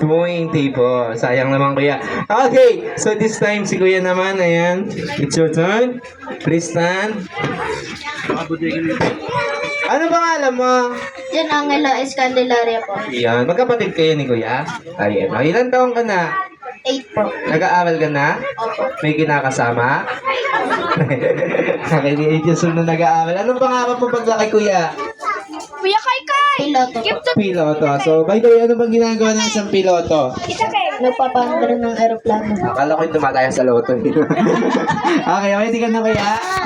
20 po. Sayang naman kuya. Okay, so this time si kuya naman, ayan. It's your turn. Please stand. Ano pangalan mo? Yan Angelo Escandelaria po. Yan, magkapatid kayo ni kuya? Ayan. O, ilan taong ka na? 8 po. Nag-aaral ka na? Opo. May kinakasama? Nakiniidyos na nag-aaral. Anong pangarap mo paglaki kuya? Kuya Kai! Piloto po. Piloto. So, by the way, ano bang ginagawa ng isang piloto? Nagpapaandar ng aeroplano. Akala ko yung tumataya sa loto. Okay, okay, di ka na kuya.